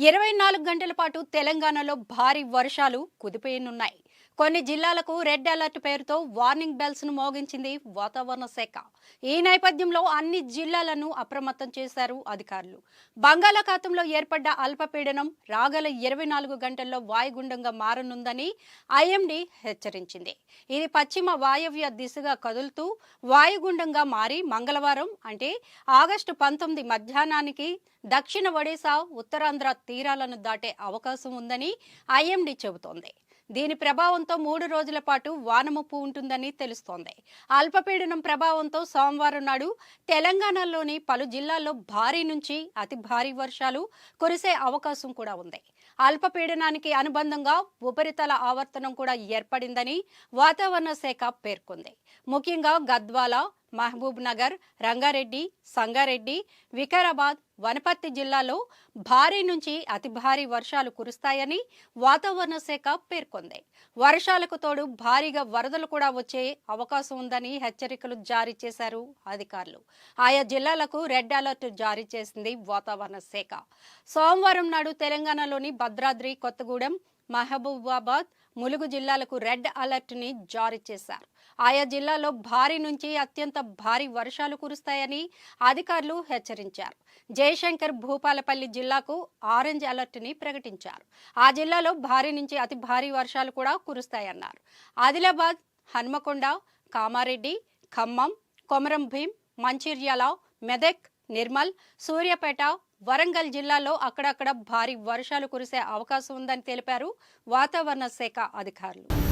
24 గంటల పాటు తెలంగాణలో భారీ వర్షాలు కుదిపేయనున్నాయి. కొన్ని జిల్లాలకు రెడ్ అలర్ట్ పేరుతో వార్నింగ్ బెల్స్ ను మోగించింది వాతావరణ శాఖ. ఈ నేపథ్యంలో అన్ని జిల్లాలను అప్రమత్తం చేశారు అధికారులు. బంగాళాఖాతంలో ఏర్పడ్డ అల్పపీడనం రాగల 24 గంటల్లో వాయుగుండంగా మారనుందని ఐఎండీ హెచ్చరించింది. ఇది పశ్చిమ వాయవ్య దిశగా కదులుతూ వాయుగుండంగా మారి మంగళవారం అంటే ఆగస్టు 19 మధ్యాహ్నానికి దక్షిణ ఒడిశా, ఉత్తరాంధ్ర తీరాలను దాటే అవకాశం ఉందని ఐఎండీ చెబుతోంది. దీని ప్రభావంతో 3 రోజుల పాటు వానముప్పు ఉంటుందని తెలుస్తోంది. అల్పపీడనం ప్రభావంతో సోమవారం నాడు తెలంగాణలోని పలు జిల్లాల్లో భారీ నుంచి అతి భారీ వర్షాలు కురిసే అవకాశం కూడా ఉంది. అల్పపీడనానికి అనుబంధంగా ఉపరితల ఆవర్తనం కూడా ఏర్పడిందని వాతావరణ శాఖ పేర్కొంది. ముఖ్యంగా గద్వాల, మహబూబ్ నగర్, రంగారెడ్డి, సంగారెడ్డి, వికారాబాద్, వనపర్తి జిల్లాలో భారీ నుంచి అతి భారీ వర్షాలు కురుస్తాయని వాతావరణ శాఖ పేర్కొంది. వర్షాలకు తోడు భారీగా వరదలు కూడా వచ్చే అవకాశం ఉందని హెచ్చరికలు జారీ చేశారు అధికారులు. ఆయా జిల్లాలకు రెడ్ అలర్ట్ జారీ చేసింది వాతావరణ శాఖ. సోమవారం నాడు తెలంగాణలోని భద్రాద్రి కొత్తగూడెం, మహబూబాబాద్, ములుగు జిల్లాలకు రెడ్ అలర్ట్ ని జారీ చేశారు. ఆయా జిల్లాలో భారీ నుంచి అత్యంత భారీ వర్షాలు కురుస్తాయని అధికారులు హెచ్చరించారు. జయశంకర్ భూపాలపల్లి జిల్లాకు ఆరెంజ్ అలర్ట్ ని ప్రకటించారు. ఆ జిల్లాలో భారీ నుంచి అతి భారీ వర్షాలు కూడా కురుస్తాయన్నారు. ఆదిలాబాద్, హన్మకొండ, కామారెడ్డి, ఖమ్మం, కొమరం భీం, మంచిర్యాల, మెదక్, నిర్మల్, సూర్యాపేట, వరంగల్ జిల్లాలో అక్కడక్కడ భారీ వర్షాలు కురిసే అవకాశం ఉందని తెలిపారు వాతావరణ శాఖ అధికారులు.